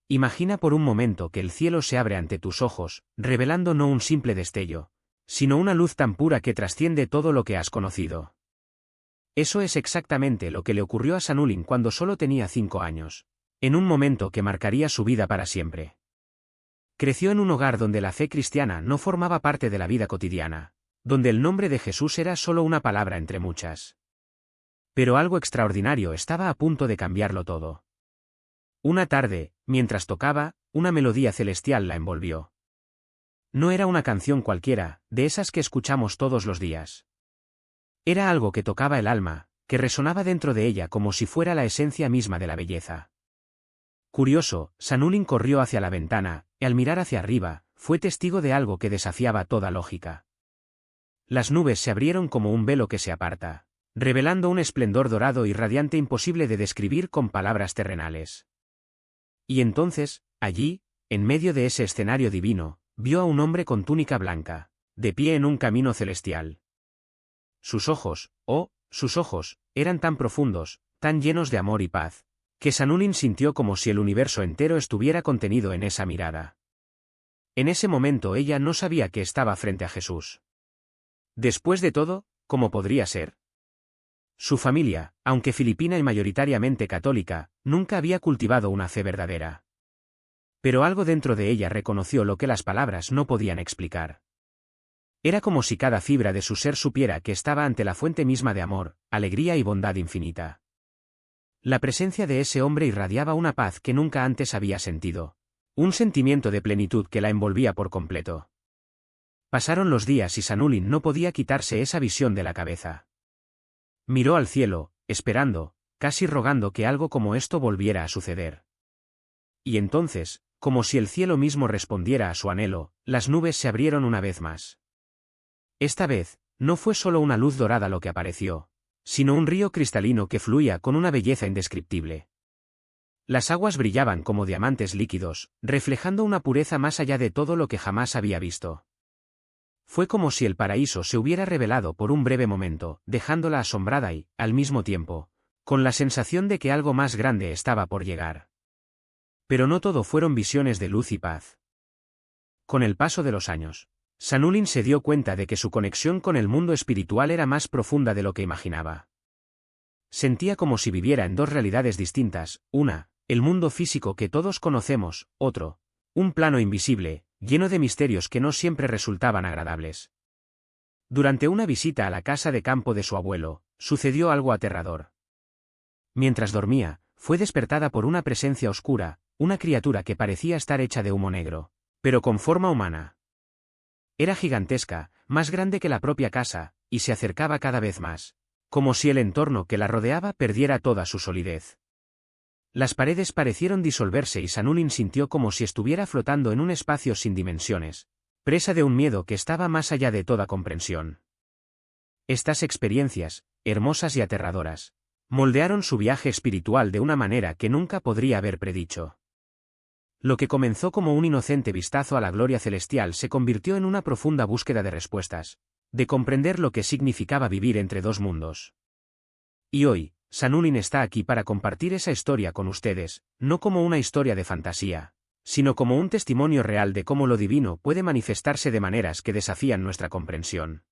Imagina por un momento que el cielo se abre ante tus ojos, revelando no un simple destello, sino una luz tan pura que trasciende todo lo que has conocido. Eso es exactamente lo que le ocurrió a Sanulin cuando solo tenía 5 años, en un momento que marcaría su vida para siempre. Creció en un hogar donde la fe cristiana no formaba parte de la vida cotidiana, donde el nombre de Jesús era solo una palabra entre muchas. Pero algo extraordinario estaba a punto de cambiarlo todo. Una tarde, mientras tocaba, una melodía celestial la envolvió. No era una canción cualquiera, de esas que escuchamos todos los días. Era algo que tocaba el alma, que resonaba dentro de ella como si fuera la esencia misma de la belleza. Curioso, Sanulin corrió hacia la ventana, y al mirar hacia arriba, fue testigo de algo que desafiaba toda lógica. Las nubes se abrieron como un velo que se aparta, revelando un esplendor dorado y radiante imposible de describir con palabras terrenales. Y entonces, allí, en medio de ese escenario divino, vio a un hombre con túnica blanca, de pie en un camino celestial. Sus ojos, eran tan profundos, tan llenos de amor y paz, que Sanulin sintió como si el universo entero estuviera contenido en esa mirada. En ese momento ella no sabía que estaba frente a Jesús. Después de todo, ¿cómo podría ser? Su familia, aunque filipina y mayoritariamente católica, nunca había cultivado una fe verdadera. Pero algo dentro de ella reconoció lo que las palabras no podían explicar. Era como si cada fibra de su ser supiera que estaba ante la fuente misma de amor, alegría y bondad infinita. La presencia de ese hombre irradiaba una paz que nunca antes había sentido, un sentimiento de plenitud que la envolvía por completo. Pasaron los días y Sanulin no podía quitarse esa visión de la cabeza. Miró al cielo, esperando, casi rogando que algo como esto volviera a suceder. Y entonces, como si el cielo mismo respondiera a su anhelo, las nubes se abrieron una vez más. Esta vez, no fue solo una luz dorada lo que apareció, sino un río cristalino que fluía con una belleza indescriptible. Las aguas brillaban como diamantes líquidos, reflejando una pureza más allá de todo lo que jamás había visto. Fue como si el paraíso se hubiera revelado por un breve momento, dejándola asombrada y, al mismo tiempo, con la sensación de que algo más grande estaba por llegar. Pero no todo fueron visiones de luz y paz. Con el paso de los años, Sanulin se dio cuenta de que su conexión con el mundo espiritual era más profunda de lo que imaginaba. Sentía como si viviera en dos realidades distintas, una, el mundo físico que todos conocemos, otro, un plano invisible, lleno de misterios que no siempre resultaban agradables. Durante una visita a la casa de campo de su abuelo, sucedió algo aterrador. Mientras dormía, fue despertada por una presencia oscura, una criatura que parecía estar hecha de humo negro, pero con forma humana. Era gigantesca, más grande que la propia casa, y se acercaba cada vez más, como si el entorno que la rodeaba perdiera toda su solidez. Las paredes parecieron disolverse y Sanulin sintió como si estuviera flotando en un espacio sin dimensiones, presa de un miedo que estaba más allá de toda comprensión. Estas experiencias, hermosas y aterradoras, moldearon su viaje espiritual de una manera que nunca podría haber predicho. Lo que comenzó como un inocente vistazo a la gloria celestial se convirtió en una profunda búsqueda de respuestas, de comprender lo que significaba vivir entre dos mundos. Y hoy, Sanulin está aquí para compartir esa historia con ustedes, no como una historia de fantasía, sino como un testimonio real de cómo lo divino puede manifestarse de maneras que desafían nuestra comprensión.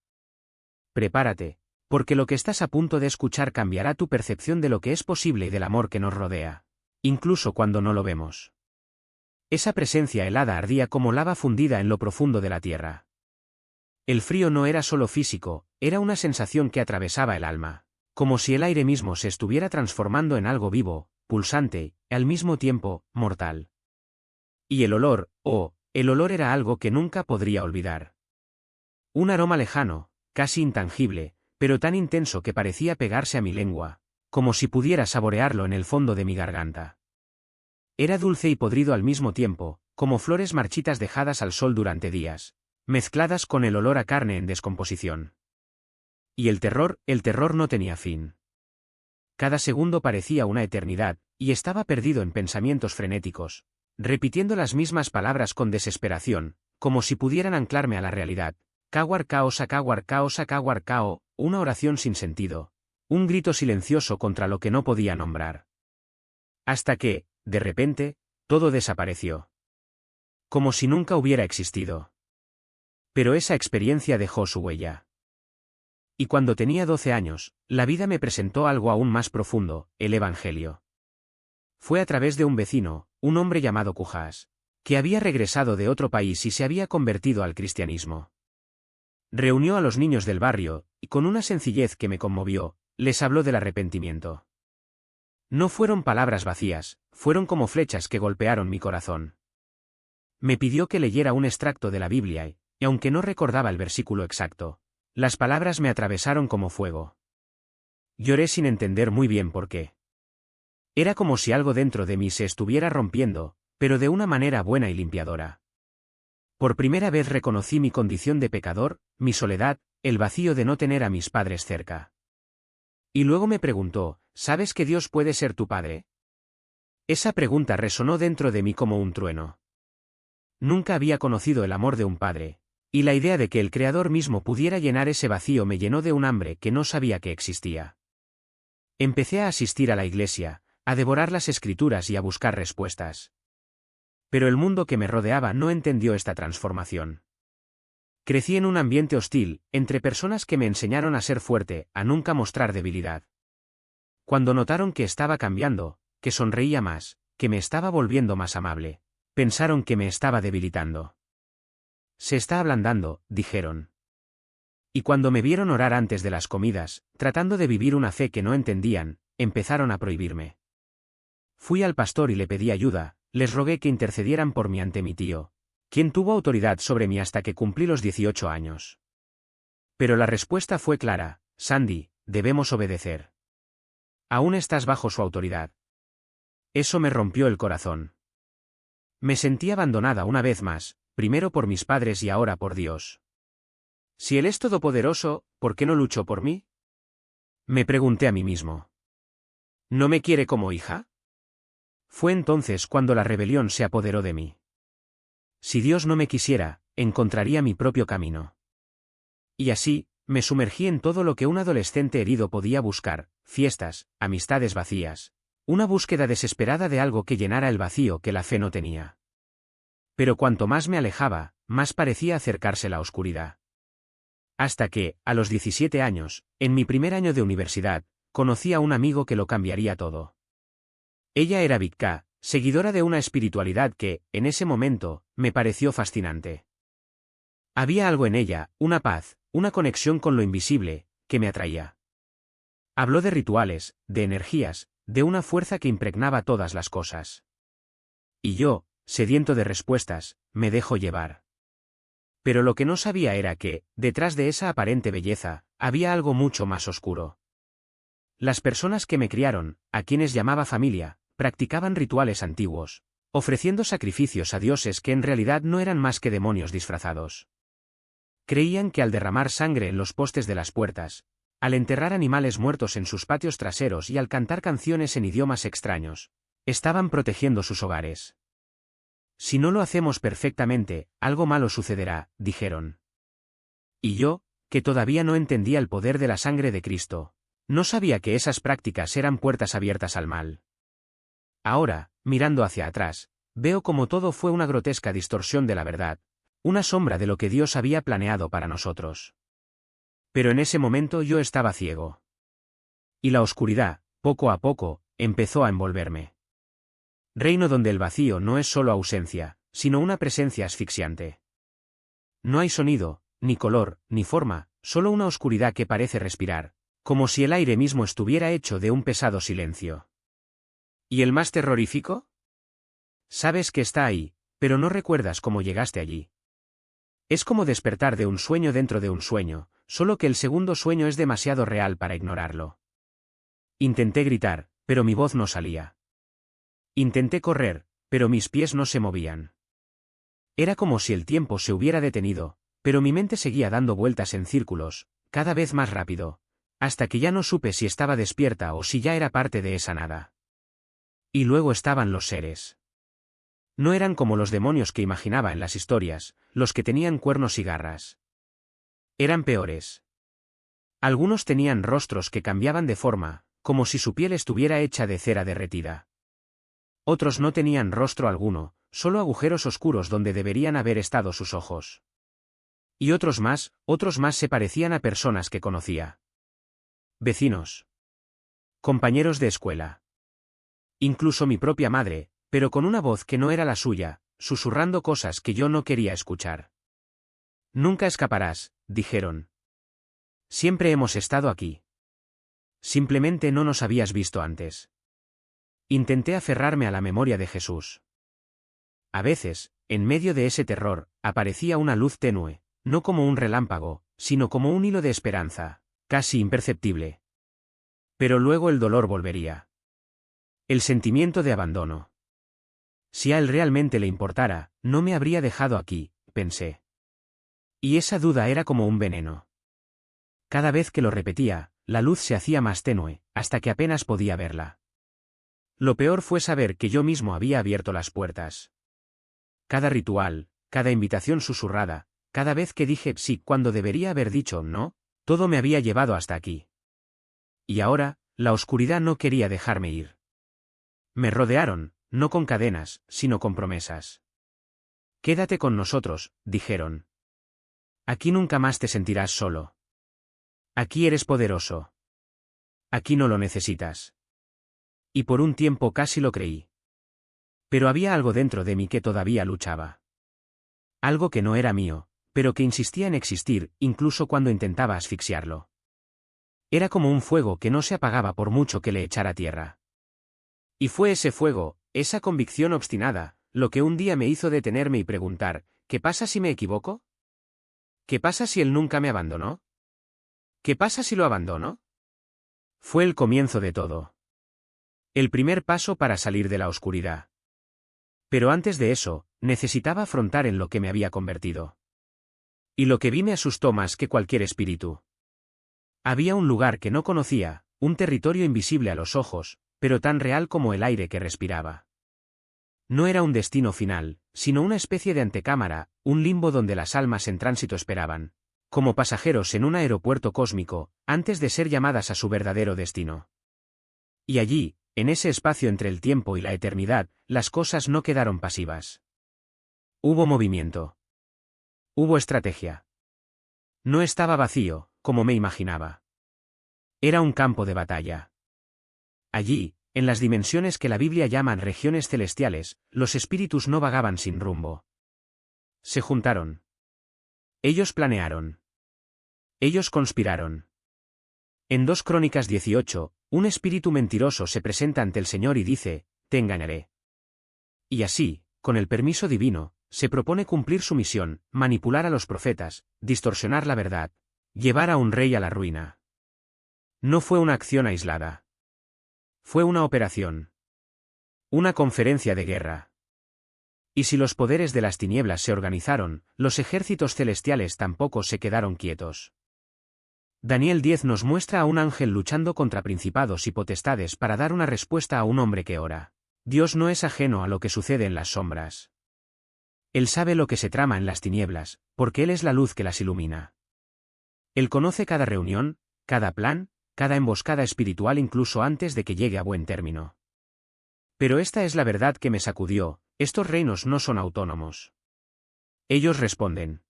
Prepárate, porque lo que estás a punto de escuchar cambiará tu percepción de lo que es posible y del amor que nos rodea, incluso cuando no lo vemos. Esa presencia helada ardía como lava fundida en lo profundo de la tierra. El frío no era solo físico, era una sensación que atravesaba el alma, como si el aire mismo se estuviera transformando en algo vivo, pulsante, y al mismo tiempo, mortal. Y el olor, el olor era algo que nunca podría olvidar. Un aroma lejano, casi intangible, pero tan intenso que parecía pegarse a mi lengua, como si pudiera saborearlo en el fondo de mi garganta. Era dulce y podrido al mismo tiempo, como flores marchitas dejadas al sol durante días, mezcladas con el olor a carne en descomposición. Y el terror no tenía fin. Cada segundo parecía una eternidad, y estaba perdido en pensamientos frenéticos, repitiendo las mismas palabras con desesperación, como si pudieran anclarme a la realidad. Kawar kao, una oración sin sentido, un grito silencioso contra lo que no podía nombrar. Hasta que, de repente, todo desapareció. Como si nunca hubiera existido. Pero esa experiencia dejó su huella. Y cuando tenía 12 años, la vida me presentó algo aún más profundo, el Evangelio. Fue a través de un vecino, un hombre llamado Cujas, que había regresado de otro país y se había convertido al cristianismo. Reunió a los niños del barrio, y con una sencillez que me conmovió, les habló del arrepentimiento. No fueron palabras vacías, fueron como flechas que golpearon mi corazón. Me pidió que leyera un extracto de la Biblia y aunque no recordaba el versículo exacto, las palabras me atravesaron como fuego. Lloré sin entender muy bien por qué. Era como si algo dentro de mí se estuviera rompiendo, pero de una manera buena y limpiadora. Por primera vez reconocí mi condición de pecador, mi soledad, el vacío de no tener a mis padres cerca. Y luego me preguntó, ¿sabes que Dios puede ser tu padre? Esa pregunta resonó dentro de mí como un trueno. Nunca había conocido el amor de un padre, y la idea de que el Creador mismo pudiera llenar ese vacío me llenó de un hambre que no sabía que existía. Empecé a asistir a la iglesia, a devorar las escrituras y a buscar respuestas. Pero el mundo que me rodeaba no entendió esta transformación. Crecí en un ambiente hostil, entre personas que me enseñaron a ser fuerte, a nunca mostrar debilidad. Cuando notaron que estaba cambiando, que sonreía más, que me estaba volviendo más amable, pensaron que me estaba debilitando. Se está ablandando, dijeron. Y cuando me vieron orar antes de las comidas, tratando de vivir una fe que no entendían, empezaron a prohibirme. Fui al pastor y le pedí ayuda, les rogué que intercedieran por mí ante mi tío, quien tuvo autoridad sobre mí hasta que cumplí los 18 años. Pero la respuesta fue clara, Sandy, debemos obedecer. Aún estás bajo su autoridad. Eso me rompió el corazón. Me sentí abandonada una vez más, primero por mis padres y ahora por Dios. Si Él es todopoderoso, ¿por qué no luchó por mí? Me pregunté a mí mismo. ¿No me quiere como hija? Fue entonces cuando la rebelión se apoderó de mí. Si Dios no me quisiera, encontraría mi propio camino. Y así, me sumergí en todo lo que un adolescente herido podía buscar, fiestas, amistades vacías, una búsqueda desesperada de algo que llenara el vacío que la fe no tenía. Pero cuanto más me alejaba, más parecía acercarse la oscuridad. Hasta que, a los 17 años, en mi primer año de universidad, conocí a un amigo que lo cambiaría todo. Ella era Vicka, seguidora de una espiritualidad que, en ese momento, me pareció fascinante. Había algo en ella, una paz, una conexión con lo invisible, que me atraía. Habló de rituales, de energías, de una fuerza que impregnaba todas las cosas. Y yo, sediento de respuestas, me dejo llevar. Pero lo que no sabía era que, detrás de esa aparente belleza, había algo mucho más oscuro. Las personas que me criaron, a quienes llamaba familia, practicaban rituales antiguos, ofreciendo sacrificios a dioses que en realidad no eran más que demonios disfrazados. Creían que al derramar sangre en los postes de las puertas, al enterrar animales muertos en sus patios traseros y al cantar canciones en idiomas extraños, estaban protegiendo sus hogares. Si no lo hacemos perfectamente, algo malo sucederá, dijeron. Y yo, que todavía no entendía el poder de la sangre de Cristo, no sabía que esas prácticas eran puertas abiertas al mal. Ahora, mirando hacia atrás, veo como todo fue una grotesca distorsión de la verdad, una sombra de lo que Dios había planeado para nosotros. Pero en ese momento yo estaba ciego. Y la oscuridad, poco a poco, empezó a envolverme. Reino donde el vacío no es solo ausencia, sino una presencia asfixiante. No hay sonido, ni color, ni forma, solo una oscuridad que parece respirar, como si el aire mismo estuviera hecho de un pesado silencio. ¿Y el más terrorífico? Sabes que está ahí, pero no recuerdas cómo llegaste allí. Es como despertar de un sueño dentro de un sueño, solo que el segundo sueño es demasiado real para ignorarlo. Intenté gritar, pero mi voz no salía. Intenté correr, pero mis pies no se movían. Era como si el tiempo se hubiera detenido, pero mi mente seguía dando vueltas en círculos, cada vez más rápido, hasta que ya no supe si estaba despierta o si ya era parte de esa nada. Y luego estaban los seres. No eran como los demonios que imaginaba en las historias, los que tenían cuernos y garras. Eran peores. Algunos tenían rostros que cambiaban de forma, como si su piel estuviera hecha de cera derretida. Otros no tenían rostro alguno, solo agujeros oscuros donde deberían haber estado sus ojos. Y otros más se parecían a personas que conocía. Vecinos. Compañeros de escuela. Incluso mi propia madre, pero con una voz que no era la suya, susurrando cosas que yo no quería escuchar. Nunca escaparás, dijeron. Siempre hemos estado aquí. Simplemente no nos habías visto antes. Intenté aferrarme a la memoria de Jesús. A veces, en medio de ese terror, aparecía una luz tenue, no como un relámpago, sino como un hilo de esperanza, casi imperceptible. Pero luego el dolor volvería. El sentimiento de abandono. Si a él realmente le importara, no me habría dejado aquí, pensé. Y esa duda era como un veneno. Cada vez que lo repetía, la luz se hacía más tenue, hasta que apenas podía verla. Lo peor fue saber que yo mismo había abierto las puertas. Cada ritual, cada invitación susurrada, cada vez que dije sí cuando debería haber dicho no, todo me había llevado hasta aquí. Y ahora, la oscuridad no quería dejarme ir. Me rodearon, no con cadenas, sino con promesas. Quédate con nosotros, dijeron. Aquí nunca más te sentirás solo. Aquí eres poderoso. Aquí no lo necesitas. Y por un tiempo casi lo creí. Pero había algo dentro de mí que todavía luchaba. Algo que no era mío, pero que insistía en existir, incluso cuando intentaba asfixiarlo. Era como un fuego que no se apagaba por mucho que le echara tierra. Y fue ese fuego, esa convicción obstinada, lo que un día me hizo detenerme y preguntar, ¿qué pasa si me equivoco? ¿Qué pasa si él nunca me abandonó? ¿Qué pasa si lo abandono? Fue el comienzo de todo. El primer paso para salir de la oscuridad. Pero antes de eso, necesitaba afrontar en lo que me había convertido. Y lo que vi me asustó más que cualquier espíritu. Había un lugar que no conocía, un territorio invisible a los ojos, pero tan real como el aire que respiraba. No era un destino final, sino una especie de antecámara, un limbo donde las almas en tránsito esperaban, como pasajeros en un aeropuerto cósmico, antes de ser llamadas a su verdadero destino. Y allí, en ese espacio entre el tiempo y la eternidad, las cosas no quedaron pasivas. Hubo movimiento. Hubo estrategia. No estaba vacío, como me imaginaba. Era un campo de batalla. Allí, en las dimensiones que la Biblia llaman regiones celestiales, los espíritus no vagaban sin rumbo. Se juntaron. Ellos planearon. Ellos conspiraron. En 2 Crónicas 18, un espíritu mentiroso se presenta ante el Señor y dice, te engañaré. Y así, con el permiso divino, se propone cumplir su misión, manipular a los profetas, distorsionar la verdad, llevar a un rey a la ruina. No fue una acción aislada. Fue una operación. Una conferencia de guerra. Y si los poderes de las tinieblas se organizaron, los ejércitos celestiales tampoco se quedaron quietos. Daniel 10 nos muestra a un ángel luchando contra principados y potestades para dar una respuesta a un hombre que ora. Dios no es ajeno a lo que sucede en las sombras. Él sabe lo que se trama en las tinieblas, porque Él es la luz que las ilumina. Él conoce cada reunión, cada plan, cada emboscada espiritual incluso antes de que llegue a buen término. Pero esta es la verdad que me sacudió, estos reinos no son autónomos. Ellos responden.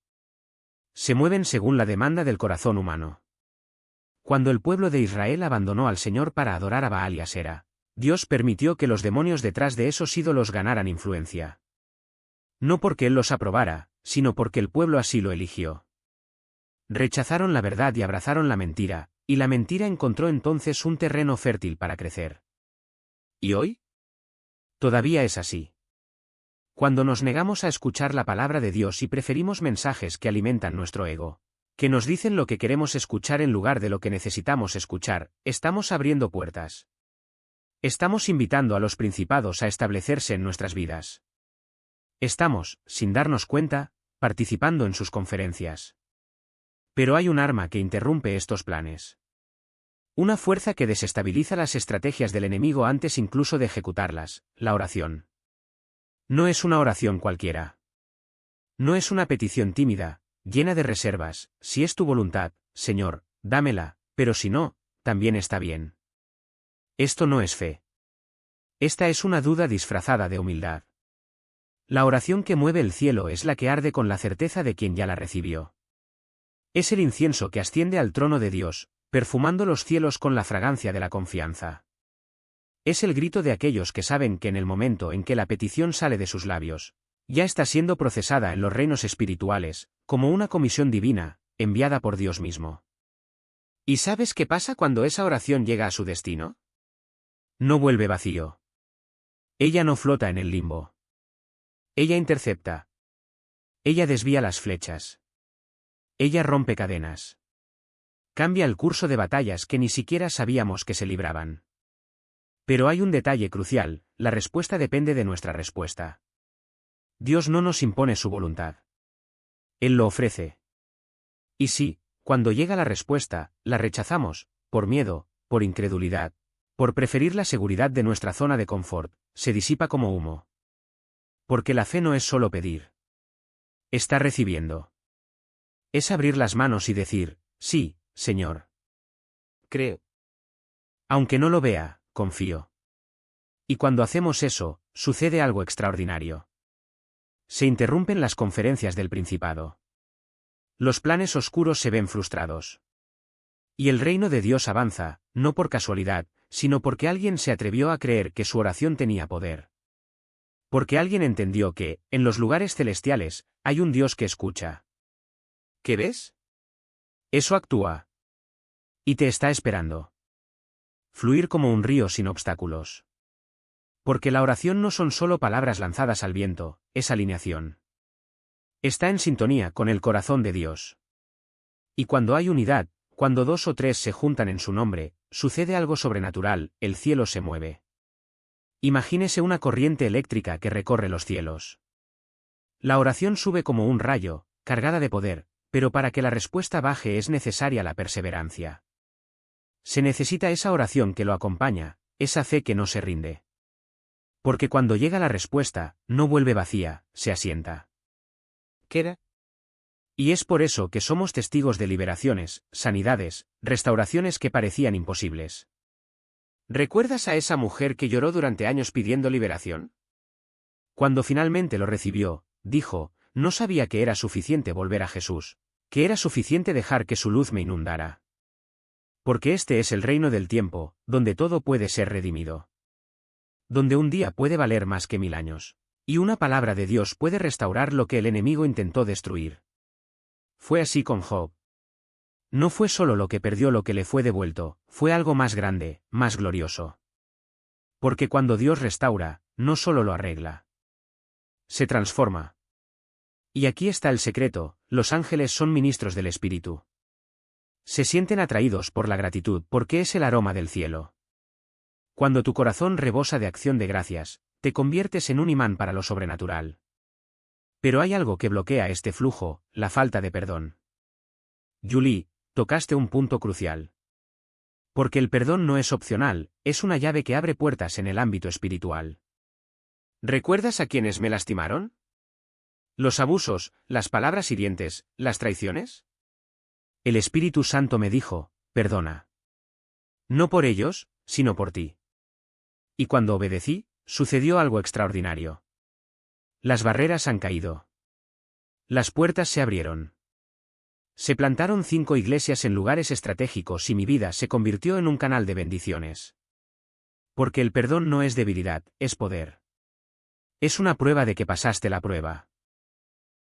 Se mueven según la demanda del corazón humano. Cuando el pueblo de Israel abandonó al Señor para adorar a Baal y Asera, Dios permitió que los demonios detrás de esos ídolos ganaran influencia. No porque Él los aprobara, sino porque el pueblo así lo eligió. Rechazaron la verdad y abrazaron la mentira, y la mentira encontró entonces un terreno fértil para crecer. ¿Y hoy? Todavía es así. Cuando nos negamos a escuchar la palabra de Dios y preferimos mensajes que alimentan nuestro ego, que nos dicen lo que queremos escuchar en lugar de lo que necesitamos escuchar, estamos abriendo puertas. Estamos invitando a los principados a establecerse en nuestras vidas. Estamos, sin darnos cuenta, participando en sus conferencias. Pero hay un arma que interrumpe estos planes. Una fuerza que desestabiliza las estrategias del enemigo antes incluso de ejecutarlas, la oración. No es una oración cualquiera. No es una petición tímida, llena de reservas, si es tu voluntad, Señor, dámela, pero si no, también está bien. Esto no es fe. Esta es una duda disfrazada de humildad. La oración que mueve el cielo es la que arde con la certeza de quien ya la recibió. Es el incienso que asciende al trono de Dios, perfumando los cielos con la fragancia de la confianza. Es el grito de aquellos que saben que en el momento en que la petición sale de sus labios, ya está siendo procesada en los reinos espirituales, como una comisión divina, enviada por Dios mismo. ¿Y sabes qué pasa cuando esa oración llega a su destino? No vuelve vacío. Ella no flota en el limbo. Ella intercepta. Ella desvía las flechas. Ella rompe cadenas. Cambia el curso de batallas que ni siquiera sabíamos que se libraban. Pero hay un detalle crucial: la respuesta depende de nuestra respuesta. Dios no nos impone su voluntad. Él lo ofrece. Y si, cuando llega la respuesta, la rechazamos, por miedo, por incredulidad, por preferir la seguridad de nuestra zona de confort, se disipa como humo. Porque la fe no es solo pedir. Está recibiendo. Es abrir las manos y decir, sí, Señor. Creo. Aunque no lo vea, confío. Y cuando hacemos eso, sucede algo extraordinario. Se interrumpen las conferencias del Principado. Los planes oscuros se ven frustrados. Y el reino de Dios avanza, no por casualidad, sino porque alguien se atrevió a creer que su oración tenía poder. Porque alguien entendió que, en los lugares celestiales, hay un Dios que escucha. ¿Qué ves? Eso actúa. Y te está esperando. Fluir como un río sin obstáculos. Porque la oración no son solo palabras lanzadas al viento, es alineación. Está en sintonía con el corazón de Dios. Y cuando hay unidad, cuando 2 o 3 se juntan en su nombre, sucede algo sobrenatural, el cielo se mueve. Imagínese una corriente eléctrica que recorre los cielos. La oración sube como un rayo, cargada de poder, pero para que la respuesta baje es necesaria la perseverancia. Se necesita esa oración que lo acompaña, esa fe que no se rinde. Porque cuando llega la respuesta, no vuelve vacía, se asienta. ¿Queda? Y es por eso que somos testigos de liberaciones, sanidades, restauraciones que parecían imposibles. ¿Recuerdas a esa mujer que lloró durante años pidiendo liberación? Cuando finalmente lo recibió, dijo, no sabía que era suficiente volver a Jesús, que era suficiente dejar que su luz me inundara. Porque este es el reino del tiempo, donde todo puede ser redimido. Donde un día puede valer más que 1000 años. Y una palabra de Dios puede restaurar lo que el enemigo intentó destruir. Fue así con Job. No fue solo lo que perdió lo que le fue devuelto, fue algo más grande, más glorioso. Porque cuando Dios restaura, no solo lo arregla. Se transforma. Y aquí está el secreto: los ángeles son ministros del Espíritu. Se sienten atraídos por la gratitud porque es el aroma del cielo. Cuando tu corazón rebosa de acción de gracias, te conviertes en un imán para lo sobrenatural. Pero hay algo que bloquea este flujo: la falta de perdón. Julie, tocaste un punto crucial. Porque el perdón no es opcional, es una llave que abre puertas en el ámbito espiritual. ¿Recuerdas a quienes me lastimaron? ¿Los abusos, las palabras hirientes, las traiciones? El Espíritu Santo me dijo, perdona. No por ellos, sino por ti. Y cuando obedecí, sucedió algo extraordinario. Las barreras han caído. Las puertas se abrieron. Se plantaron 5 iglesias en lugares estratégicos y mi vida se convirtió en un canal de bendiciones. Porque el perdón no es debilidad, es poder. Es una prueba de que pasaste la prueba.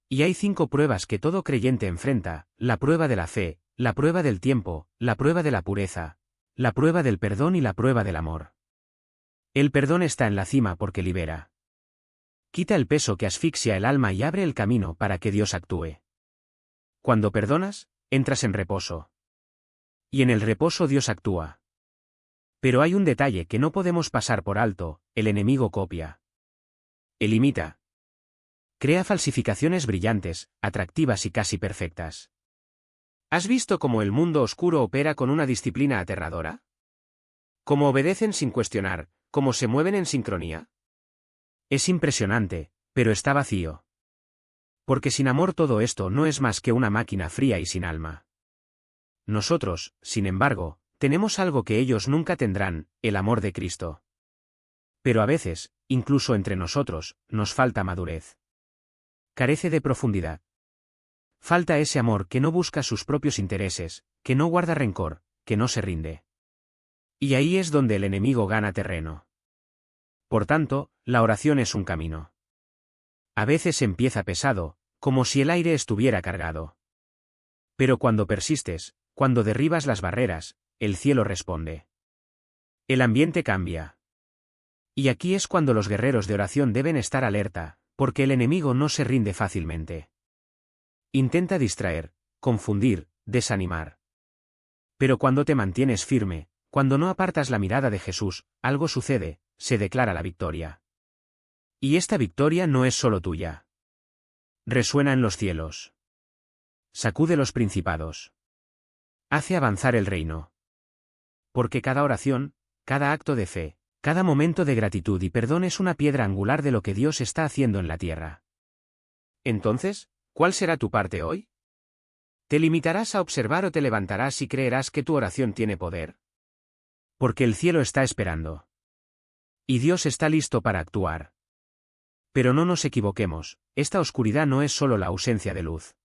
Y hay 5 pruebas que todo creyente enfrenta: la prueba de la fe, la prueba del tiempo, la prueba de la pureza, la prueba del perdón y la prueba del amor. El perdón está en la cima porque libera. Quita el peso que asfixia el alma y abre el camino para que Dios actúe. Cuando perdonas, entras en reposo. Y en el reposo Dios actúa. Pero hay un detalle que no podemos pasar por alto: el enemigo copia. Él imita. Crea falsificaciones brillantes, atractivas y casi perfectas. ¿Has visto cómo el mundo oscuro opera con una disciplina aterradora? ¿Cómo obedecen sin cuestionar, cómo se mueven en sincronía? Es impresionante, pero está vacío. Porque sin amor todo esto no es más que una máquina fría y sin alma. Nosotros, sin embargo, tenemos algo que ellos nunca tendrán: el amor de Cristo. Pero a veces, incluso entre nosotros, nos falta madurez. Carece de profundidad. Falta ese amor que no busca sus propios intereses, que no guarda rencor, que no se rinde. Y ahí es donde el enemigo gana terreno. Por tanto, la oración es un camino. A veces empieza pesado, como si el aire estuviera cargado. Pero cuando persistes, cuando derribas las barreras, el cielo responde. El ambiente cambia. Y aquí es cuando los guerreros de oración deben estar alerta, porque el enemigo no se rinde fácilmente. Intenta distraer, confundir, desanimar. Pero cuando te mantienes firme, cuando no apartas la mirada de Jesús, algo sucede, se declara la victoria. Y esta victoria no es solo tuya. Resuena en los cielos. Sacude los principados. Hace avanzar el reino. Porque cada oración, cada acto de fe, cada momento de gratitud y perdón es una piedra angular de lo que Dios está haciendo en la tierra. Entonces, ¿cuál será tu parte hoy? ¿Te limitarás a observar o te levantarás y creerás que tu oración tiene poder? Porque el cielo está esperando. Y Dios está listo para actuar. Pero no nos equivoquemos, esta oscuridad no es solo la ausencia de luz.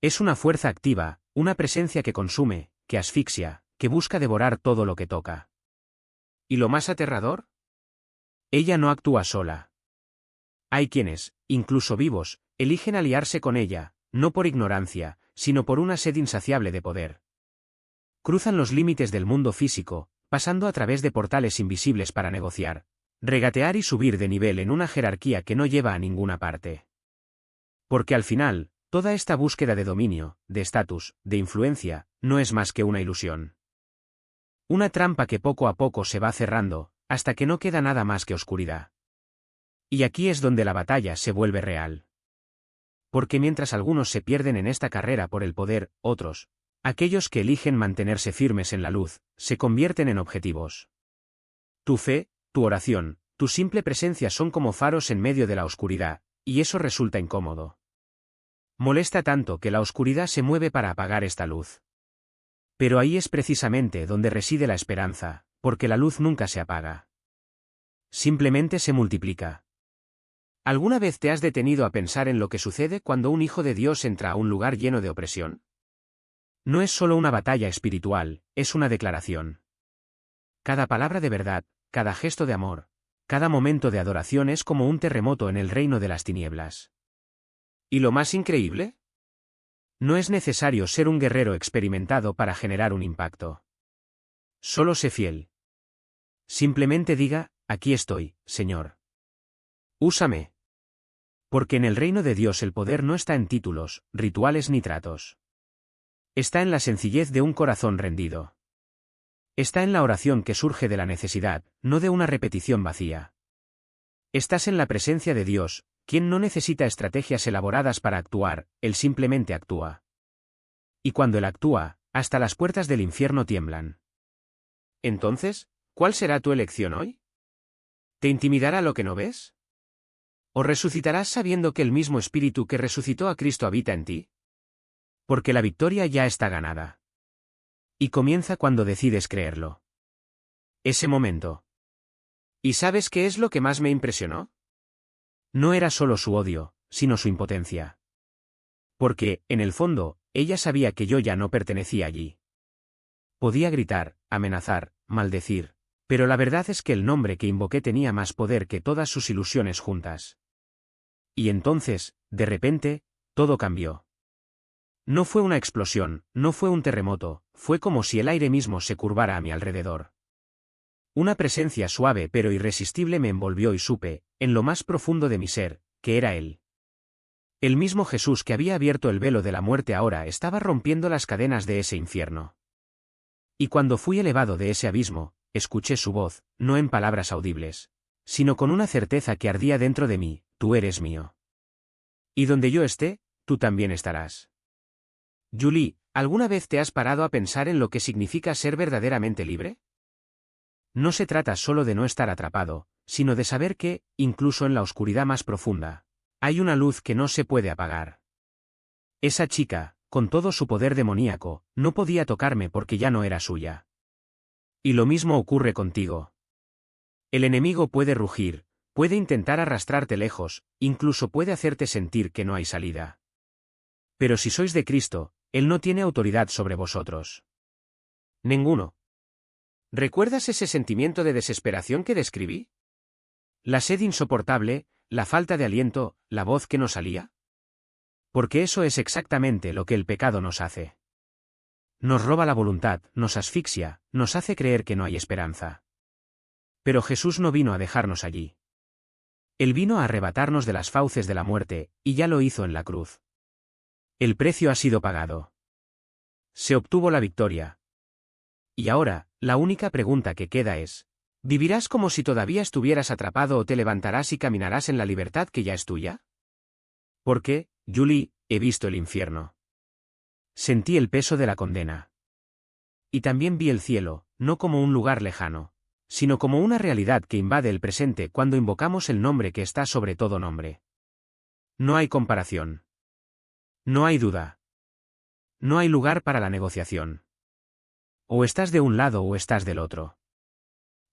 Es una fuerza activa, una presencia que consume, que asfixia, que busca devorar todo lo que toca. ¿Y lo más aterrador? Ella no actúa sola. Hay quienes, incluso vivos, eligen aliarse con ella, no por ignorancia, sino por una sed insaciable de poder. Cruzan los límites del mundo físico, pasando a través de portales invisibles para negociar, regatear y subir de nivel en una jerarquía que no lleva a ninguna parte. Porque al final, toda esta búsqueda de dominio, de estatus, de influencia, no es más que una ilusión. Una trampa que poco a poco se va cerrando, hasta que no queda nada más que oscuridad. Y aquí es donde la batalla se vuelve real. Porque mientras algunos se pierden en esta carrera por el poder, otros, aquellos que eligen mantenerse firmes en la luz, se convierten en objetivos. Tu fe, tu oración, tu simple presencia son como faros en medio de la oscuridad, y eso resulta incómodo. Molesta tanto que la oscuridad se mueve para apagar esta luz. Pero ahí es precisamente donde reside la esperanza, porque la luz nunca se apaga. Simplemente se multiplica. ¿Alguna vez te has detenido a pensar en lo que sucede cuando un hijo de Dios entra a un lugar lleno de opresión? No es solo una batalla espiritual, es una declaración. Cada palabra de verdad, cada gesto de amor, cada momento de adoración es como un terremoto en el reino de las tinieblas. ¿Y lo más increíble? No es necesario ser un guerrero experimentado para generar un impacto. Solo sé fiel. Simplemente diga, aquí estoy, Señor. Úsame. Porque en el reino de Dios el poder no está en títulos, rituales ni tratos. Está en la sencillez de un corazón rendido. Está en la oración que surge de la necesidad, no de una repetición vacía. Estás en la presencia de Dios, quien no necesita estrategias elaboradas para actuar, Él simplemente actúa. Y cuando Él actúa, hasta las puertas del infierno tiemblan. Entonces, ¿cuál será tu elección hoy? ¿Te intimidará lo que no ves? ¿O resucitarás sabiendo que el mismo Espíritu que resucitó a Cristo habita en ti? Porque la victoria ya está ganada. Y comienza cuando decides creerlo. Ese momento. ¿Y sabes qué es lo que más me impresionó? No era solo su odio, sino su impotencia. Porque, en el fondo, ella sabía que yo ya no pertenecía allí. Podía gritar, amenazar, maldecir, pero la verdad es que el nombre que invoqué tenía más poder que todas sus ilusiones juntas. Y entonces, de repente, todo cambió. No fue una explosión, no fue un terremoto, fue como si el aire mismo se curvara a mi alrededor. Una presencia suave pero irresistible me envolvió y supe, en lo más profundo de mi ser, que era Él. El mismo Jesús que había abierto el velo de la muerte ahora estaba rompiendo las cadenas de ese infierno. Y cuando fui elevado de ese abismo, escuché su voz, no en palabras audibles, sino con una certeza que ardía dentro de mí, tú eres mío. Y donde yo esté, tú también estarás. Julie, ¿alguna vez te has parado a pensar en lo que significa ser verdaderamente libre? No se trata solo de no estar atrapado, sino de saber que, incluso en la oscuridad más profunda, hay una luz que no se puede apagar. Esa chica, con todo su poder demoníaco, no podía tocarme porque ya no era suya. Y lo mismo ocurre contigo. El enemigo puede rugir, puede intentar arrastrarte lejos, incluso puede hacerte sentir que no hay salida. Pero si sois de Cristo, Él no tiene autoridad sobre vosotros. Ninguno. ¿Recuerdas ese sentimiento de desesperación que describí? La sed insoportable, la falta de aliento, la voz que no salía. Porque eso es exactamente lo que el pecado nos hace. Nos roba la voluntad, nos asfixia, nos hace creer que no hay esperanza. Pero Jesús no vino a dejarnos allí. Él vino a arrebatarnos de las fauces de la muerte, y ya lo hizo en la cruz. El precio ha sido pagado. Se obtuvo la victoria. Y ahora, la única pregunta que queda es, ¿vivirás como si todavía estuvieras atrapado o te levantarás y caminarás en la libertad que ya es tuya? Porque, Julie, he visto el infierno. Sentí el peso de la condena. Y también vi el cielo, no como un lugar lejano, sino como una realidad que invade el presente cuando invocamos el nombre que está sobre todo nombre. No hay comparación. No hay duda. No hay lugar para la negociación. O estás de un lado o estás del otro.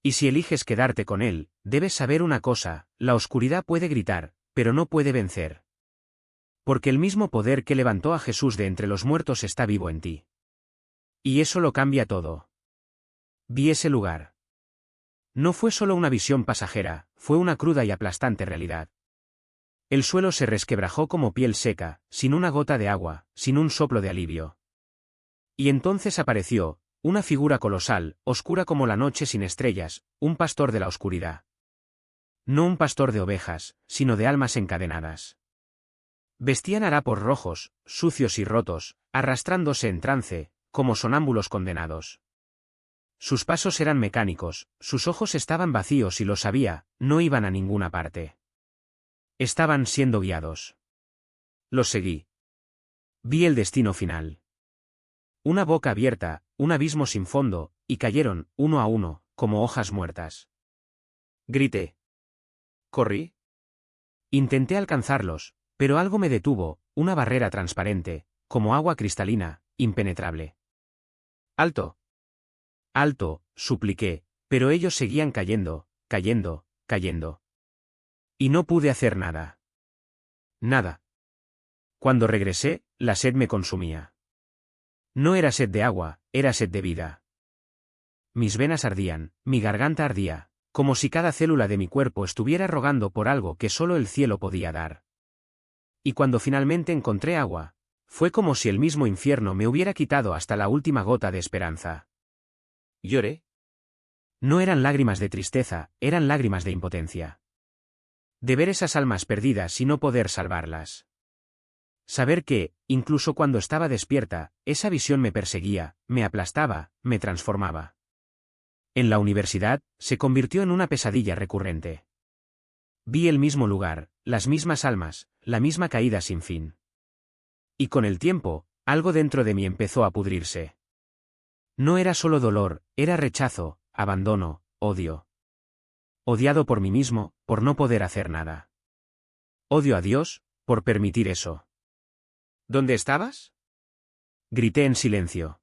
Y si eliges quedarte con él, debes saber una cosa, la oscuridad puede gritar, pero no puede vencer. Porque el mismo poder que levantó a Jesús de entre los muertos está vivo en ti. Y eso lo cambia todo. Vi ese lugar. No fue solo una visión pasajera, fue una cruda y aplastante realidad. El suelo se resquebrajó como piel seca, sin una gota de agua, sin un soplo de alivio. Y entonces apareció, una figura colosal, oscura como la noche sin estrellas, un pastor de la oscuridad. No un pastor de ovejas, sino de almas encadenadas. Vestían harapos rojos, sucios y rotos, arrastrándose en trance, como sonámbulos condenados. Sus pasos eran mecánicos, sus ojos estaban vacíos y lo sabía, no iban a ninguna parte. Estaban siendo guiados. Los seguí. Vi el destino final. Una boca abierta, un abismo sin fondo, y cayeron, uno a uno, como hojas muertas. Grité. Corrí. Intenté alcanzarlos, pero algo me detuvo, una barrera transparente, como agua cristalina, impenetrable. ¡Alto! ¡Alto!, supliqué, pero ellos seguían cayendo, cayendo, cayendo. Y no pude hacer nada. Nada. Cuando regresé, la sed me consumía. No era sed de agua, era sed de vida. Mis venas ardían, mi garganta ardía, como si cada célula de mi cuerpo estuviera rogando por algo que solo el cielo podía dar. Y cuando finalmente encontré agua, fue como si el mismo infierno me hubiera quitado hasta la última gota de esperanza. Lloré. No eran lágrimas de tristeza, eran lágrimas de impotencia. De ver esas almas perdidas y no poder salvarlas. Saber que, incluso cuando estaba despierta, esa visión me perseguía, me aplastaba, me transformaba. En la universidad, se convirtió en una pesadilla recurrente. Vi el mismo lugar, las mismas almas, la misma caída sin fin. Y con el tiempo, algo dentro de mí empezó a pudrirse. No era solo dolor, era rechazo, abandono, odio. Odiado por mí mismo, por no poder hacer nada. Odio a Dios, por permitir eso. ¿Dónde estabas? Grité en silencio.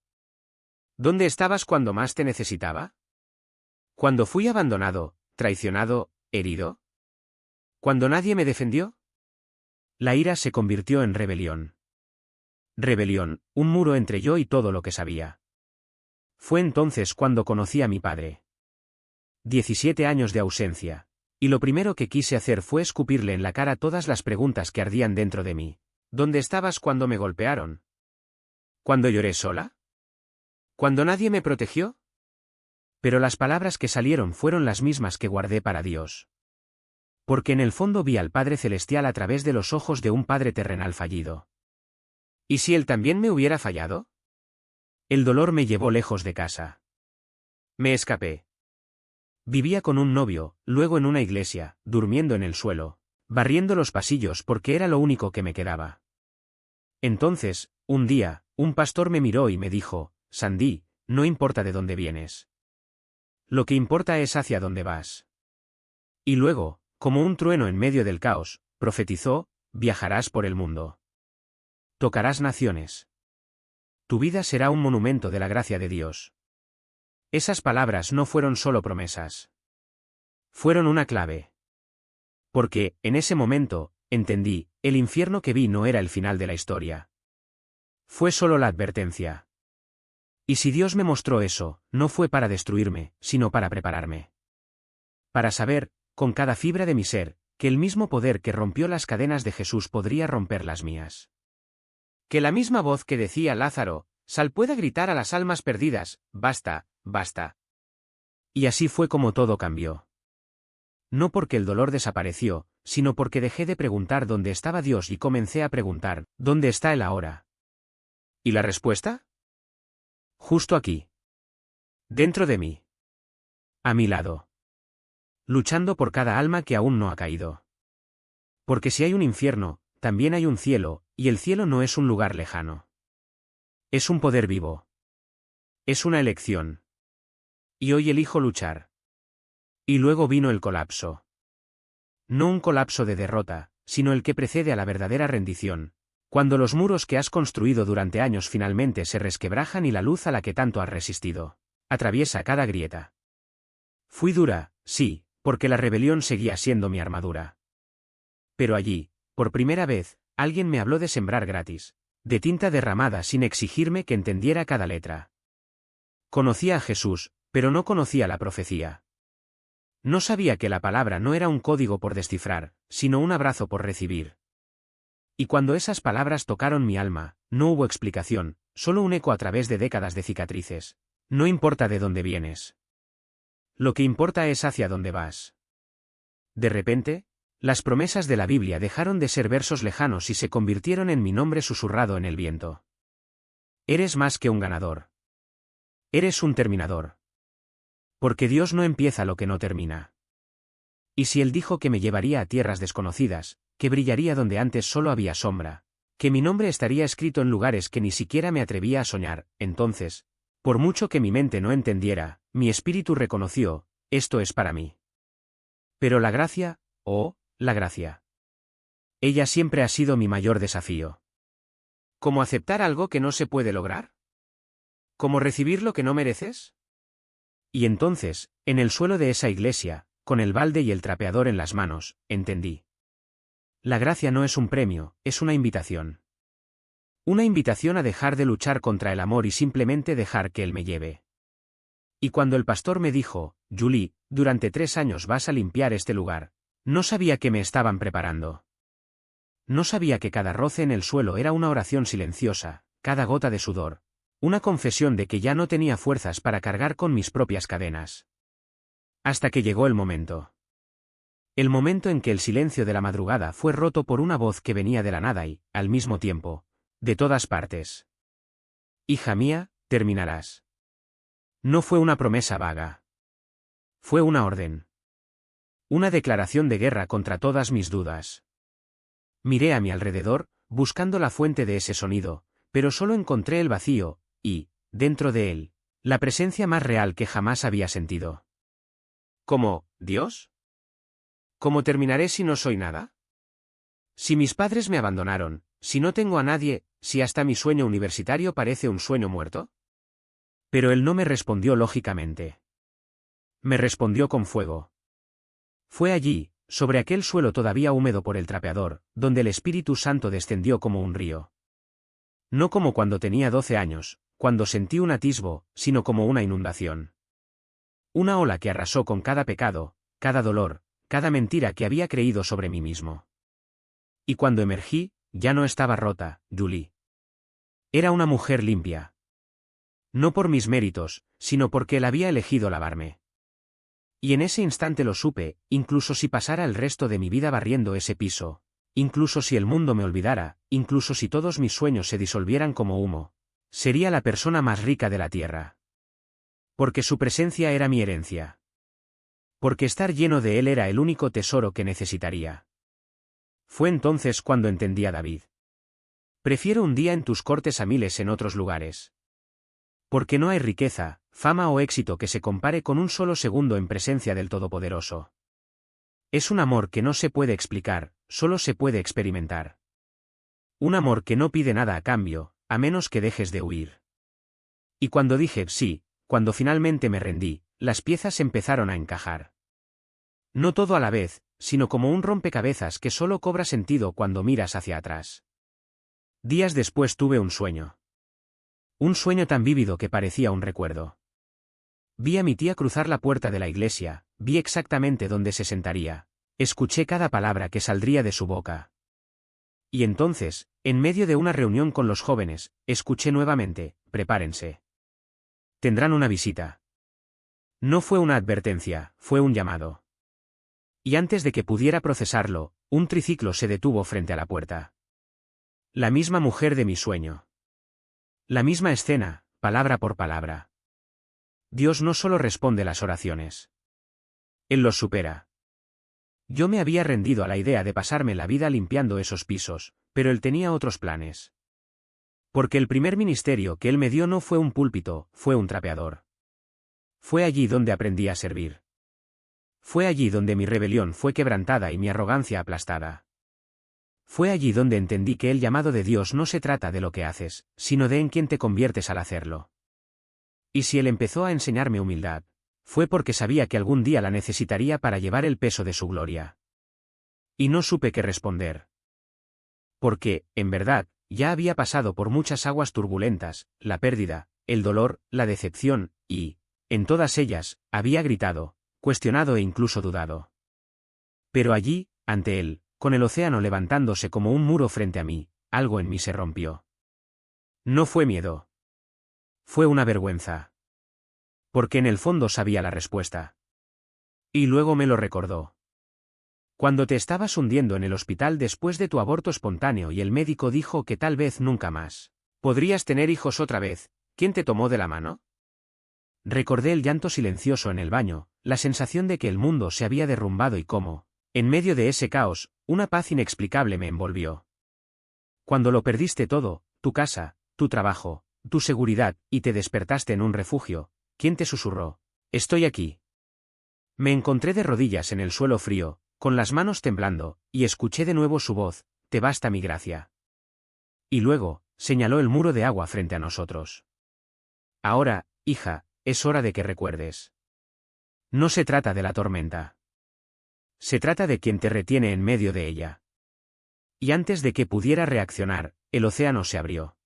¿Dónde estabas cuando más te necesitaba? ¿Cuando fui abandonado, traicionado, herido? ¿Cuando nadie me defendió? La ira se convirtió en rebelión. Rebelión, un muro entre yo y todo lo que sabía. Fue entonces cuando conocí a mi padre. 17 años de ausencia. Y lo primero que quise hacer fue escupirle en la cara todas las preguntas que ardían dentro de mí. ¿Dónde estabas cuando me golpearon? ¿Cuando lloré sola? ¿Cuando nadie me protegió? Pero las palabras que salieron fueron las mismas que guardé para Dios. Porque en el fondo vi al Padre Celestial a través de los ojos de un padre terrenal fallido. ¿Y si él también me hubiera fallado? El dolor me llevó lejos de casa. Me escapé. Vivía con un novio, luego en una iglesia, durmiendo en el suelo, barriendo los pasillos porque era lo único que me quedaba. Entonces, un día, un pastor me miró y me dijo, Sandy, no importa de dónde vienes. Lo que importa es hacia dónde vas. Y luego, como un trueno en medio del caos, profetizó, viajarás por el mundo. Tocarás naciones. Tu vida será un monumento de la gracia de Dios. Esas palabras no fueron solo promesas. Fueron una clave. Porque, en ese momento, entendí, el infierno que vi no era el final de la historia. Fue solo la advertencia. Y si Dios me mostró eso, no fue para destruirme, sino para prepararme. Para saber, con cada fibra de mi ser, que el mismo poder que rompió las cadenas de Jesús podría romper las mías. Que la misma voz que decía Lázaro, sal pueda gritar a las almas perdidas, basta, basta. Y así fue como todo cambió. No porque el dolor desapareció, sino porque dejé de preguntar dónde estaba Dios y comencé a preguntar, ¿dónde está Él ahora? ¿Y la respuesta? Justo aquí. Dentro de mí. A mi lado. Luchando por cada alma que aún no ha caído. Porque si hay un infierno, también hay un cielo, y el cielo no es un lugar lejano. Es un poder vivo. Es una elección. Y hoy elijo luchar. Y luego vino el colapso. No un colapso de derrota, sino el que precede a la verdadera rendición, cuando los muros que has construido durante años finalmente se resquebrajan y la luz a la que tanto has resistido atraviesa cada grieta. Fui dura, sí, porque la rebelión seguía siendo mi armadura. Pero allí, por primera vez, alguien me habló de sembrar gratis, de tinta derramada sin exigirme que entendiera cada letra. Conocía a Jesús, pero no conocía la profecía. No sabía que la palabra no era un código por descifrar, sino un abrazo por recibir. Y cuando esas palabras tocaron mi alma, no hubo explicación, solo un eco a través de décadas de cicatrices. No importa de dónde vienes. Lo que importa es hacia dónde vas. De repente, las promesas de la Biblia dejaron de ser versos lejanos y se convirtieron en mi nombre susurrado en el viento. Eres más que un ganador. Eres un terminador. Porque Dios no empieza lo que no termina. Y si Él dijo que me llevaría a tierras desconocidas, que brillaría donde antes solo había sombra, que mi nombre estaría escrito en lugares que ni siquiera me atrevía a soñar, entonces, por mucho que mi mente no entendiera, mi espíritu reconoció, esto es para mí. Pero la gracia, la gracia. Ella siempre ha sido mi mayor desafío. ¿Cómo aceptar algo que no se puede lograr? ¿Cómo recibir lo que no mereces? Y entonces, en el suelo de esa iglesia, con el balde y el trapeador en las manos, entendí. La gracia no es un premio, es una invitación. Una invitación a dejar de luchar contra el amor y simplemente dejar que Él me lleve. Y cuando el pastor me dijo, Julie, durante 3 años vas a limpiar este lugar, no sabía que me estaban preparando. No sabía que cada roce en el suelo era una oración silenciosa, cada gota de sudor, una confesión de que ya no tenía fuerzas para cargar con mis propias cadenas. Hasta que llegó el momento. El momento en que el silencio de la madrugada fue roto por una voz que venía de la nada y, al mismo tiempo, de todas partes. Hija mía, terminarás. No fue una promesa vaga. Fue una orden. Una declaración de guerra contra todas mis dudas. Miré a mi alrededor, buscando la fuente de ese sonido, pero solo encontré el vacío, y, dentro de él, la presencia más real que jamás había sentido. ¿Cómo, Dios? ¿Cómo terminaré si no soy nada? Si mis padres me abandonaron, si no tengo a nadie, si hasta mi sueño universitario parece un sueño muerto. Pero él no me respondió lógicamente. Me respondió con fuego. Fue allí, sobre aquel suelo todavía húmedo por el trapeador, donde el Espíritu Santo descendió como un río. No como cuando tenía 12 años, cuando sentí un atisbo, sino como una inundación. Una ola que arrasó con cada pecado, cada dolor, cada mentira que había creído sobre mí mismo. Y cuando emergí, ya no estaba rota, Julie. Era una mujer limpia. No por mis méritos, sino porque él había elegido lavarme. Y en ese instante lo supe, incluso si pasara el resto de mi vida barriendo ese piso, incluso si el mundo me olvidara, incluso si todos mis sueños se disolvieran como humo, sería la persona más rica de la tierra. Porque su presencia era mi herencia. Porque estar lleno de él era el único tesoro que necesitaría. Fue entonces cuando entendí a David. Prefiero un día en tus cortes a miles en otros lugares. Porque no hay riqueza, fama o éxito que se compare con un solo segundo en presencia del Todopoderoso. Es un amor que no se puede explicar, solo se puede experimentar. Un amor que no pide nada a cambio, a menos que dejes de huir. Y cuando dije sí, cuando finalmente me rendí, las piezas empezaron a encajar. No todo a la vez, sino como un rompecabezas que solo cobra sentido cuando miras hacia atrás. Días después tuve un sueño. Un sueño tan vívido que parecía un recuerdo. Vi a mi tía cruzar la puerta de la iglesia, vi exactamente dónde se sentaría, escuché cada palabra que saldría de su boca. Y entonces, en medio de una reunión con los jóvenes, escuché nuevamente: prepárense. Tendrán una visita. No fue una advertencia, fue un llamado. Y antes de que pudiera procesarlo, un triciclo se detuvo frente a la puerta. La misma mujer de mi sueño. La misma escena, palabra por palabra. Dios no solo responde las oraciones. Él los supera. Yo me había rendido a la idea de pasarme la vida limpiando esos pisos, pero él tenía otros planes. Porque el primer ministerio que él me dio no fue un púlpito, fue un trapeador. Fue allí donde aprendí a servir. Fue allí donde mi rebelión fue quebrantada y mi arrogancia aplastada. Fue allí donde entendí que el llamado de Dios no se trata de lo que haces, sino de en quién te conviertes al hacerlo. Y si él empezó a enseñarme humildad, fue porque sabía que algún día la necesitaría para llevar el peso de su gloria. Y no supe qué responder. Porque, en verdad, ya había pasado por muchas aguas turbulentas, la pérdida, el dolor, la decepción, y, en todas ellas, había gritado, cuestionado e incluso dudado. Pero allí, ante él, con el océano levantándose como un muro frente a mí, algo en mí se rompió. No fue miedo. Fue una vergüenza. Porque en el fondo sabía la respuesta. Y luego me lo recordó. Cuando te estabas hundiendo en el hospital después de tu aborto espontáneo y el médico dijo que tal vez nunca más podrías tener hijos otra vez, ¿quién te tomó de la mano? Recordé el llanto silencioso en el baño, la sensación de que el mundo se había derrumbado y cómo, en medio de ese caos, una paz inexplicable me envolvió. Cuando lo perdiste todo, tu casa, tu trabajo, tu seguridad, y te despertaste en un refugio, ¿quién te susurró? Estoy aquí. Me encontré de rodillas en el suelo frío, con las manos temblando, y escuché de nuevo su voz: te basta mi gracia. Y luego, señaló el muro de agua frente a nosotros. Ahora, hija, es hora de que recuerdes. No se trata de la tormenta. Se trata de quien te retiene en medio de ella. Y antes de que pudiera reaccionar, el océano se abrió.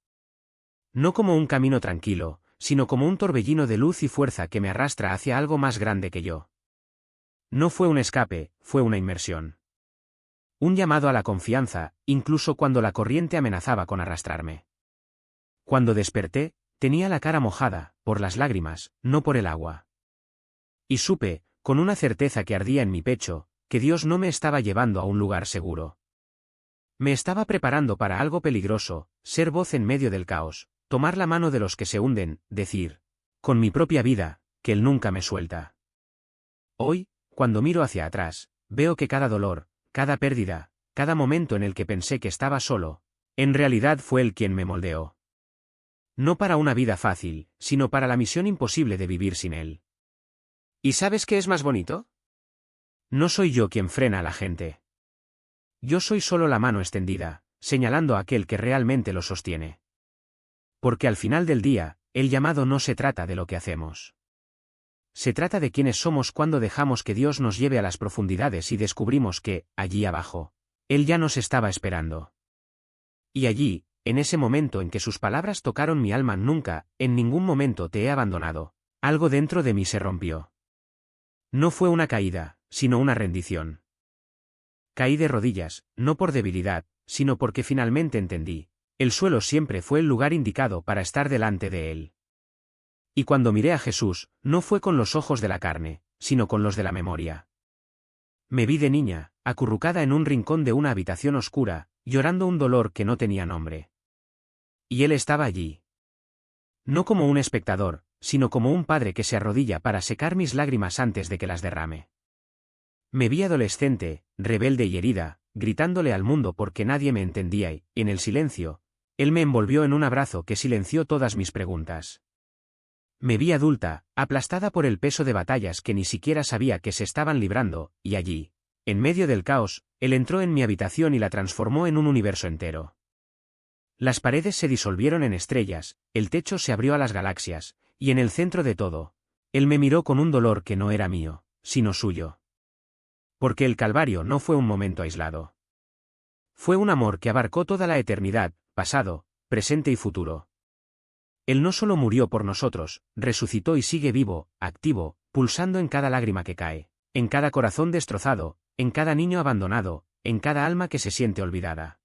No como un camino tranquilo, sino como un torbellino de luz y fuerza que me arrastra hacia algo más grande que yo. No fue un escape, fue una inmersión. Un llamado a la confianza, incluso cuando la corriente amenazaba con arrastrarme. Cuando desperté, tenía la cara mojada, por las lágrimas, no por el agua. Y supe, con una certeza que ardía en mi pecho, que Dios no me estaba llevando a un lugar seguro. Me estaba preparando para algo peligroso, ser voz en medio del caos, tomar la mano de los que se hunden, decir, con mi propia vida, que Él nunca me suelta. Hoy, cuando miro hacia atrás, veo que cada dolor, cada pérdida, cada momento en el que pensé que estaba solo, en realidad fue Él quien me moldeó. No para una vida fácil, sino para la misión imposible de vivir sin Él. ¿Y sabes qué es más bonito? No soy yo quien frena a la gente. Yo soy solo la mano extendida, señalando a aquel que realmente lo sostiene. Porque al final del día, el llamado no se trata de lo que hacemos. Se trata de quiénes somos cuando dejamos que Dios nos lleve a las profundidades y descubrimos que, allí abajo, Él ya nos estaba esperando. Y allí, en ese momento en que sus palabras tocaron mi alma: nunca, en ningún momento te he abandonado, algo dentro de mí se rompió. No fue una caída, sino una rendición. Caí de rodillas, no por debilidad, sino porque finalmente entendí: el suelo siempre fue el lugar indicado para estar delante de Él. Y cuando miré a Jesús, no fue con los ojos de la carne, sino con los de la memoria. Me vi de niña, acurrucada en un rincón de una habitación oscura, llorando un dolor que no tenía nombre. Y Él estaba allí. No como un espectador, sino como un padre que se arrodilla para secar mis lágrimas antes de que las derrame. Me vi adolescente, rebelde y herida, gritándole al mundo porque nadie me entendía y, en el silencio, Él me envolvió en un abrazo que silenció todas mis preguntas. Me vi adulta, aplastada por el peso de batallas que ni siquiera sabía que se estaban librando, y allí, en medio del caos, Él entró en mi habitación y la transformó en un universo entero. Las paredes se disolvieron en estrellas, el techo se abrió a las galaxias, y en el centro de todo, Él me miró con un dolor que no era mío, sino suyo. Porque el Calvario no fue un momento aislado. Fue un amor que abarcó toda la eternidad, pasado, presente y futuro. Él no solo murió por nosotros, resucitó y sigue vivo, activo, pulsando en cada lágrima que cae, en cada corazón destrozado, en cada niño abandonado, en cada alma que se siente olvidada.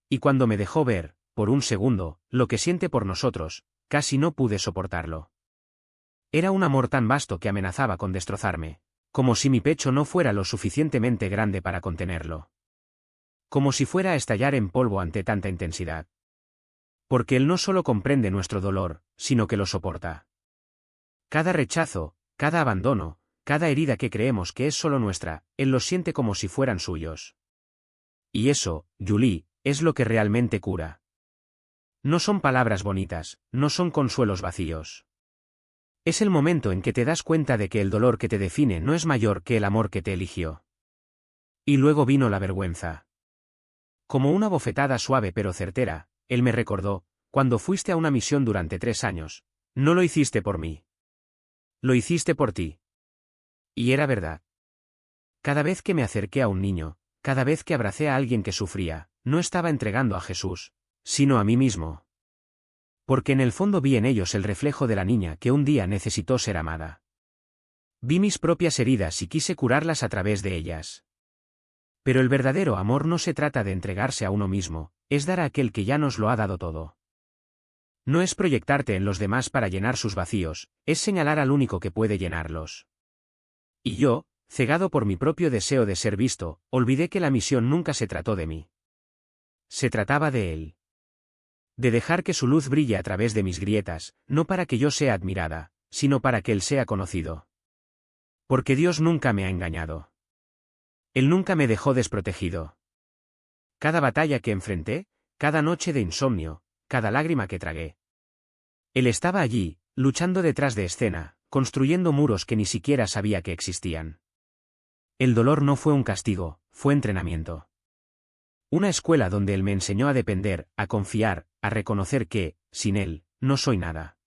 Y cuando me dejó ver, por un segundo, lo que siente por nosotros, casi no pude soportarlo. Era un amor tan vasto que amenazaba con destrozarme, como si mi pecho no fuera lo suficientemente grande para contenerlo. Como si fuera a estallar en polvo ante tanta intensidad. Porque Él no solo comprende nuestro dolor, sino que lo soporta. Cada rechazo, cada abandono, cada herida que creemos que es solo nuestra, Él lo siente como si fueran suyos. Y eso, Julie, es lo que realmente cura. No son palabras bonitas, no son consuelos vacíos. Es el momento en que te das cuenta de que el dolor que te define no es mayor que el amor que te eligió. Y luego vino la vergüenza. Como una bofetada suave pero certera, Él me recordó, cuando fuiste a una misión durante 3 años, no lo hiciste por mí. Lo hiciste por ti. Y era verdad. Cada vez que me acerqué a un niño, cada vez que abracé a alguien que sufría, no estaba entregando a Jesús, sino a mí mismo. Porque en el fondo vi en ellos el reflejo de la niña que un día necesitó ser amada. Vi mis propias heridas y quise curarlas a través de ellas. Pero el verdadero amor no se trata de entregarse a uno mismo, es dar a aquel que ya nos lo ha dado todo. No es proyectarte en los demás para llenar sus vacíos, es señalar al único que puede llenarlos. Y yo, cegado por mi propio deseo de ser visto, olvidé que la misión nunca se trató de mí. Se trataba de Él. De dejar que su luz brille a través de mis grietas, no para que yo sea admirada, sino para que Él sea conocido. Porque Dios nunca me ha engañado. Él nunca me dejó desprotegido. Cada batalla que enfrenté, cada noche de insomnio, cada lágrima que tragué. Él estaba allí, luchando detrás de escena, construyendo muros que ni siquiera sabía que existían. El dolor no fue un castigo, fue entrenamiento. Una escuela donde Él me enseñó a depender, a confiar, a reconocer que, sin Él, no soy nada.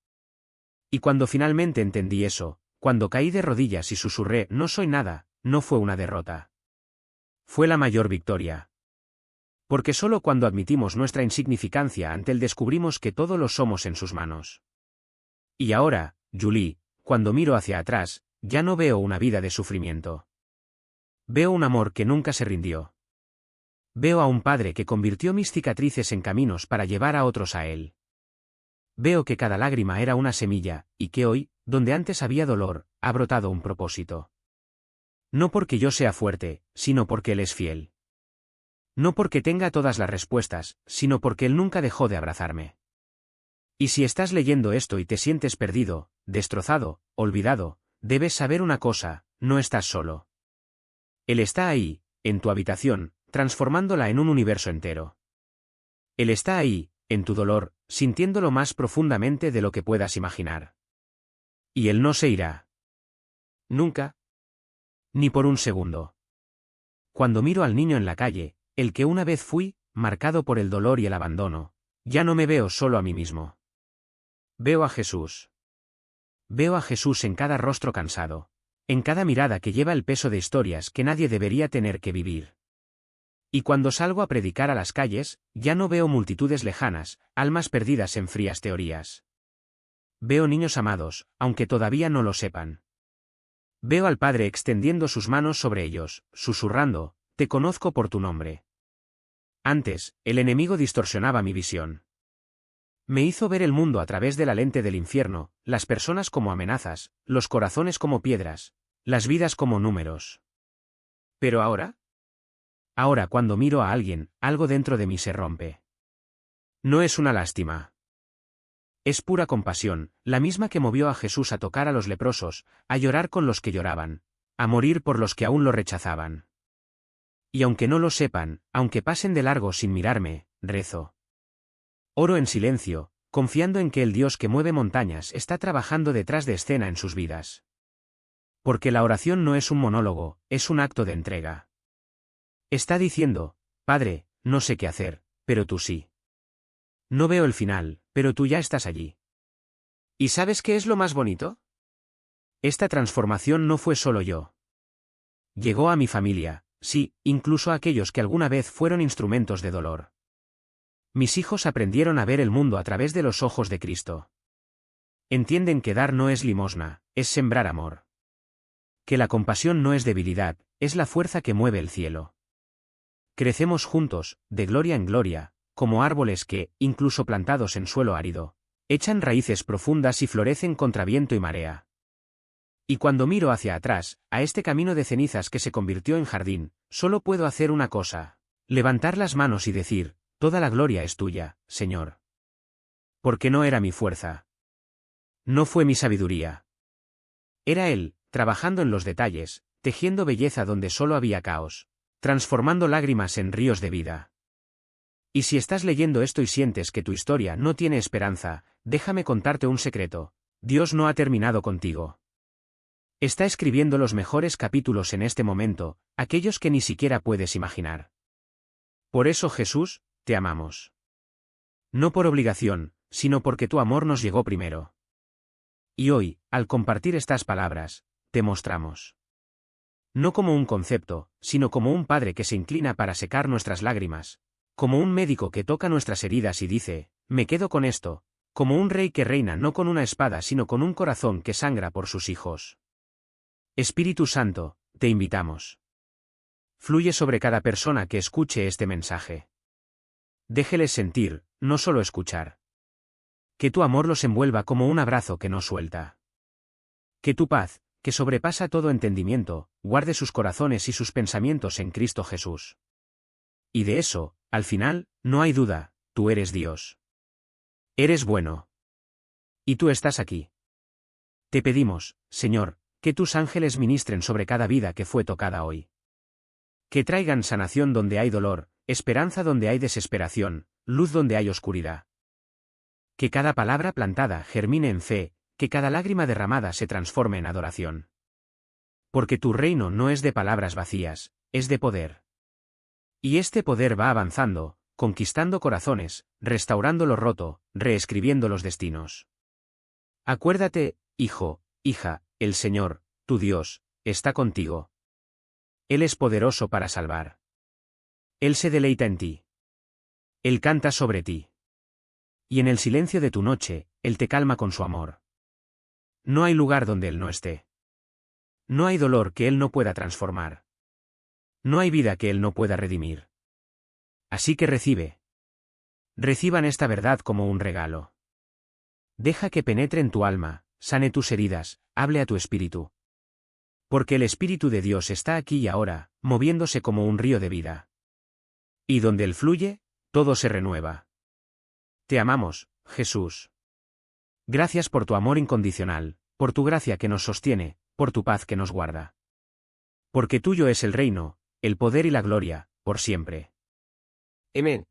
Y cuando finalmente entendí eso, cuando caí de rodillas y susurré "no soy nada", no fue una derrota. Fue la mayor victoria. Porque solo cuando admitimos nuestra insignificancia ante Él descubrimos que todo lo somos en sus manos. Y ahora, Julie, cuando miro hacia atrás, ya no veo una vida de sufrimiento. Veo un amor que nunca se rindió. Veo a un padre que convirtió mis cicatrices en caminos para llevar a otros a Él. Veo que cada lágrima era una semilla, y que hoy, donde antes había dolor, ha brotado un propósito. No porque yo sea fuerte, sino porque Él es fiel. No porque tenga todas las respuestas, sino porque Él nunca dejó de abrazarme. Y si estás leyendo esto y te sientes perdido, destrozado, olvidado, debes saber una cosa, no estás solo. Él está ahí, en tu habitación, transformándola en un universo entero. Él está ahí, en tu dolor, sintiéndolo más profundamente de lo que puedas imaginar. Y Él no se irá. Nunca. Ni por un segundo. Cuando miro al niño en la calle, el que una vez fui, marcado por el dolor y el abandono, ya no me veo solo a mí mismo. Veo a Jesús. Veo a Jesús en cada rostro cansado, en cada mirada que lleva el peso de historias que nadie debería tener que vivir. Y cuando salgo a predicar a las calles, ya no veo multitudes lejanas, almas perdidas en frías teorías. Veo niños amados, aunque todavía no lo sepan. Veo al Padre extendiendo sus manos sobre ellos, susurrando, "Te conozco por tu nombre". Antes, el enemigo distorsionaba mi visión. Me hizo ver el mundo a través de la lente del infierno, las personas como amenazas, los corazones como piedras, las vidas como números. Pero ahora, cuando miro a alguien, algo dentro de mí se rompe. No es una lástima. Es pura compasión, la misma que movió a Jesús a tocar a los leprosos, a llorar con los que lloraban, a morir por los que aún lo rechazaban. Y aunque no lo sepan, aunque pasen de largo sin mirarme, rezo. Oro en silencio, confiando en que el Dios que mueve montañas está trabajando detrás de escena en sus vidas. Porque la oración no es un monólogo, es un acto de entrega. Está diciendo, "Padre, no sé qué hacer, pero tú sí. No veo el final, pero tú ya estás allí". ¿Y sabes qué es lo más bonito? Esta transformación no fue solo yo. llegó a mi familia, sí, incluso a aquellos que alguna vez fueron instrumentos de dolor. Mis hijos aprendieron a ver el mundo a través de los ojos de Cristo. Entienden que dar no es limosna, es sembrar amor. Que la compasión no es debilidad, es la fuerza que mueve el cielo. Crecemos juntos, de gloria en gloria, como árboles que, incluso plantados en suelo árido, echan raíces profundas y florecen contra viento y marea. Y cuando miro hacia atrás, a este camino de cenizas que se convirtió en jardín, solo puedo hacer una cosa: levantar las manos y decir, toda la gloria es tuya, Señor. Porque no era mi fuerza. No fue mi sabiduría. Era Él, trabajando en los detalles, tejiendo belleza donde solo había caos, transformando lágrimas en ríos de vida. Y si estás leyendo esto y sientes que tu historia no tiene esperanza, déjame contarte un secreto: Dios no ha terminado contigo. Está escribiendo los mejores capítulos en este momento, aquellos que ni siquiera puedes imaginar. Por eso, Jesús, te amamos. No por obligación, sino porque tu amor nos llegó primero. Y hoy, al compartir estas palabras, te mostramos. No como un concepto, sino como un padre que se inclina para secar nuestras lágrimas, como un médico que toca nuestras heridas y dice, me quedo con esto, como un rey que reina no con una espada sino con un corazón que sangra por sus hijos. Espíritu Santo, te invitamos. Fluye sobre cada persona que escuche este mensaje. Déjeles sentir, no solo escuchar. Que tu amor los envuelva como un abrazo que no suelta. Que tu paz, que sobrepasa todo entendimiento, guarde sus corazones y sus pensamientos en Cristo Jesús. Y de eso, al final, no hay duda, tú eres Dios. Eres bueno. Y tú estás aquí. Te pedimos, Señor, que tus ángeles ministren sobre cada vida que fue tocada hoy. Que traigan sanación donde hay dolor, esperanza donde hay desesperación, luz donde hay oscuridad. Que cada palabra plantada germine en fe, que cada lágrima derramada se transforme en adoración. Porque tu reino no es de palabras vacías, es de poder. Y este poder va avanzando, conquistando corazones, restaurando lo roto, reescribiendo los destinos. Acuérdate, hijo, hija, el Señor, tu Dios, está contigo. Él es poderoso para salvar. Él se deleita en ti. Él canta sobre ti. Y en el silencio de tu noche, Él te calma con su amor. No hay lugar donde Él no esté. No hay dolor que Él no pueda transformar. No hay vida que Él no pueda redimir. Así que recibe. Reciban esta verdad como un regalo. Deja que penetre en tu alma, sane tus heridas, hable a tu espíritu. Porque el Espíritu de Dios está aquí y ahora, moviéndose como un río de vida. Y donde Él fluye, todo se renueva. Te amamos, Jesús. Gracias por tu amor incondicional, por tu gracia que nos sostiene, por tu paz que nos guarda. Porque tuyo es el reino, el poder y la gloria, por siempre. Amén.